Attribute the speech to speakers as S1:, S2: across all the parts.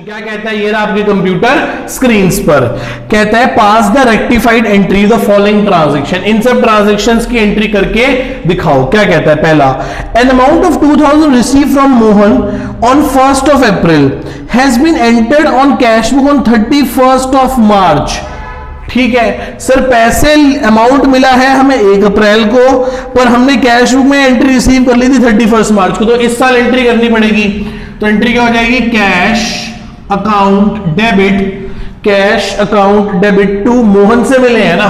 S1: क्या कहता है, ये रहा आपके कंप्यूटर स्क्रीन पर, कहता है pass the rectified entry the following transaction, इन सब ट्रांजैक्शंस की एंट्री करके दिखाओ। क्या कहता है, पहला, an amount of 2000 receive from Mohan on 1st of April has been entered on cash book on 31st of March। ठीक है सर, पैसे अमाउंट मिला है हमें 1 अप्रैल को, पर हमने कैश बुक में एंट्री रिसीव कर ली थी 31 मार्च को, तो इस साल एंट्री करनी पड़ेगी। तो एंट्री क्या हो जाएगी, cash account debit, cash account debit to Mohan से मिले हैं ना,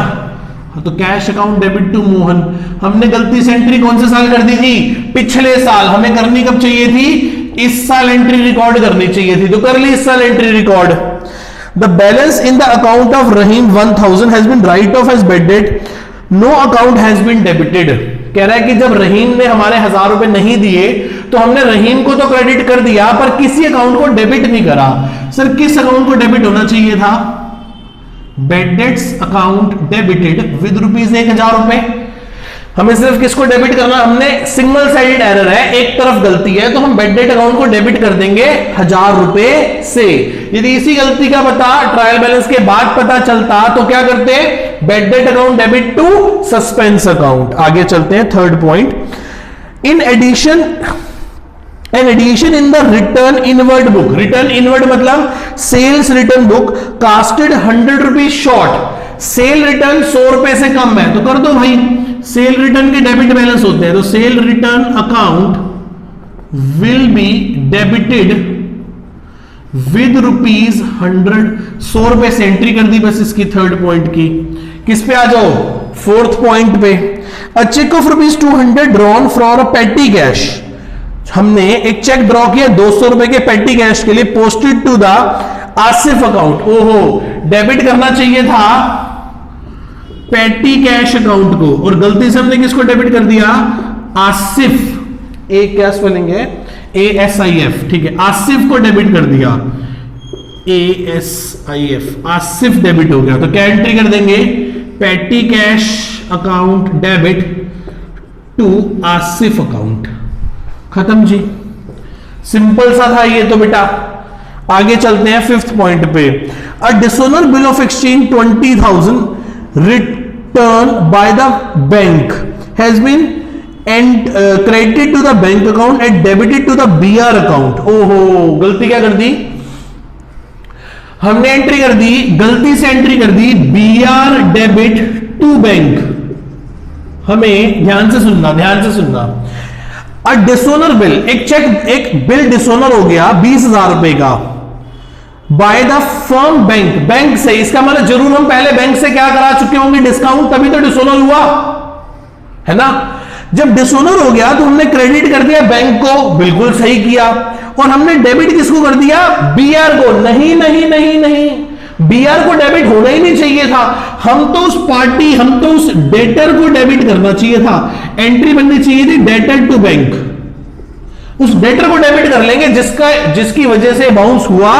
S1: तो cash account debit to Mohan. हमने गलती से एंट्री कौन से साल कर दी थी, पिछले साल। हमें करनी कब चाहिए थी, इस साल एंट्री रिकॉर्ड करनी चाहिए थी, तो कर ली इस साल entry record. The balance in the account of Rahim 1000 has been write off as bad debt. No account has been debited. कह रहा है कि जब रहीम ने हमारे 1000 रुपए नहीं दिए तो हमने रहीम को तो क्रेडिट कर दिया पर किसी अकाउंट को डेबिट नहीं करा। सर किस अकाउंट को डेबिट होना चाहिए था, bad debts account debited with ₹1000 रुपए। हमें सिर्फ किसको डेबिट करना, हमने सिंगल साइडेड एरर है, एक तरफ गलती है, तो हम बैड डेट अकाउंट को डेबिट कर देंगे 1000 रुपए से। यदि इसी गलती का पता ट्रायल बैलेंस के बाद पता चलता तो क्या करते, bad debt account debit to suspense account. आगे चलते हैं, third point, in addition in the return inward book, return inward मतलब sales return book casted 100 rupees short, sale return 100 रुपए से कम है, तो कर दो भाई, सेल रिटर्न के डेबिट बैलेंस होते हैं, तो sale return account will be debited with ₹100, 100 रुपए से एंट्री कर दी बस इसकी थर्ड पॉइंट की। किस पे आ जाओ, फोर्थ पॉइंट पे, a cheque of ₹200 drawn from a petty cash, हमने एक चेक ड्रॉ किया 200 रुपए के पेटी कैश के लिए, posted to the Asif account. ओहो, डेबिट करना चाहिए था पेटी कैश अकाउंट को और गलती से हमने किसको डेबिट कर दिया, आसिफ, ए क्या स्पेलिंग है, ASIF, ठीक है, आसिफ को डेबिट कर दिया, ASIF, आसिफ डेबिट हो गया। तो क्या एंट्री कर देंगे, petty cash account debit to Asif account, खत्म जी, सिंपल सा था ये तो बेटा। आगे चलते हैं फिफ्थ पॉइंट पे, a dishonour bill of exchange 20,000 return by the bank has been and credited to the bank account and debited to the BR account. ओहो, गलती क्या कर दी, हमने एंट्री कर दी, गलती से एंट्री कर दी BR डेबिट टू बैंक। हमें ध्यान से सुनना, अ डिसऑनर बिल, एक चेक, एक बिल डिसऑनर हो गया 20,000 रुपए का by the firm bank, bank से, इसका मतलब जरूर हम पहले बैंक से क्या करा चुके होंगे, डिस्काउंट, तभी तो डिसऑनर हुआ है ना। जब डिसऑनर हो गया तो हमने क्रेडिट कर दिया बैंक को, बिल्कुल सही किया, और हमने डेबिट किसको कर दिया, BR को। नहीं, BR को डेबिट होना ही नहीं चाहिए था, हम तो उस डेटर को डेबिट करना चाहिए था, एंट्री बननी चाहिए थी डेटर टू बैंक, उस डेटर को डेबिट कर लेंगे जिसकी वजह से बाउंस हुआ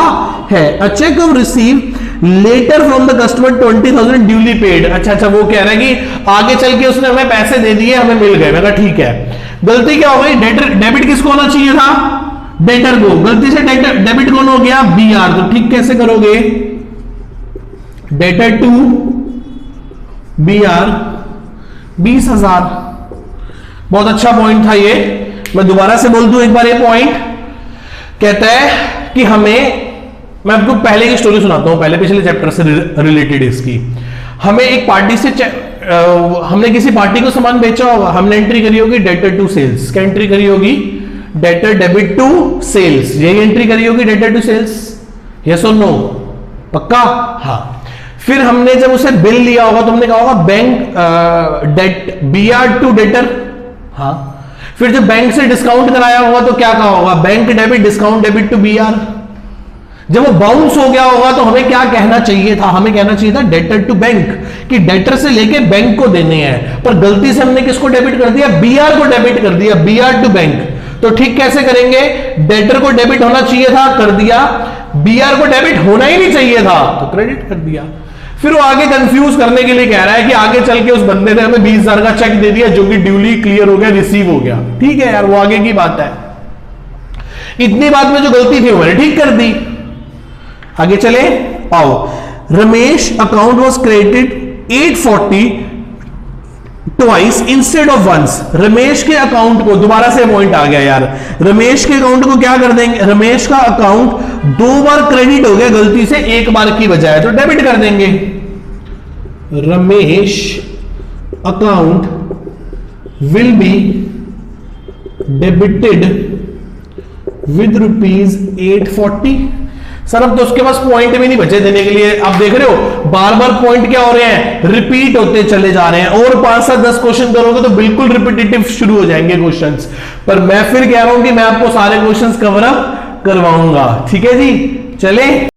S1: है। A cheque of receive letter from the customer 20,000 duly paid. अच्छा, वो कह रहा है कि आगे चल के उसने हमें पैसे दे दिए, हमें मिल गए। मैंने कहा ठीक है, गलती क्या हो गई, डेबिट किसको होना चाहिए था, डेटर को, गलती से डेबिट कौन हो गया, BR। तो ठीक कैसे करोगे, डेटर टू BR 20,000। बहुत अच्छा पॉइंट था ये, मैं दोबारा से बोल दूं एक बार ये पॉइंट। कहता है कि हमें, मैं आपको पहले की स्टोरी सुनाता हूं, पहले पिछले चैप्टर से रिलेटेड इसकी। हमें एक पार्टी से हमने किसी पार्टी को सामान बेचा होगा, हमने एंट्री करी होगी डेटर टू सेल्स। क्या एंट्री करी होगी, डेटर डेबिट टू सेल्स, यही एंट्री करी होगी, डेटर टू सेल्स, यस और नो, पक्का, हाँ। फिर हमने जब उसे बिल लिया होगा तो हमने कहा होगा बैंक BR टू डेटर, हाँ। फिर जब बैंक से डिस्काउंट कराया होगा तो क्या कहा होगा, bank debit discount debit to BR। जब वो बाउंस हो गया होगा तो हमें क्या कहना चाहिए था, हमें कहना चाहिए था डेटर टू बैंक, कि डेटर से लेके बैंक को देने हैं, पर गलती से हमने किसको डेबिट कर दिया, BR को डेबिट कर दिया, BR टू बैंक। तो ठीक कैसे करेंगे, डेटर को डेबिट होना चाहिए था, कर दिया, BR को डेबिट होना ही नहीं चाहिए था, तो क्रेडिट कर दिया। फिर वो आगे कंफ्यूज करने के लिए कह रहा है कि आगे चल के उस बंदे ने हमें 20,000 का चेक दे दिया जो कि ड्यूली क्लियर हो गया, रिसीव हो गया। ठीक है यार, वो आगे की बात है, इतनी बात में जो गलती थी वो मैंने ठीक कर दी। आगे चले आओ। Ramesh account was credited 840 twice instead of once. Ramesh के अकाउंट को, दोबारा से पॉइंट आ गया यार, रमेश के अकाउंट को क्या कर देंगे, रमेश का अकाउंट 2 बार क्रेडिट हो गया गलती से, 1 बार की बजाय, तो डेबिट कर देंगे। Ramesh account will be debited with ₹840। Sir अब तो उसके पास पॉइंट भी नहीं बचे देने के लिए। आप देख रहे हो बार बार पॉइंट क्या हो रहे हैं, रिपीट होते चले जा रहे हैं, और 5 से 10 क्वेश्चन करोगे तो बिल्कुल रिपीटेटिव शुरू हो जाएंगे क्वेश्चंस। पर मैं फिर कह रहा हूं कि मैं आपको सारे क्वेश्चंस कवर अप करवाऊंगा, ठीक है जी। चले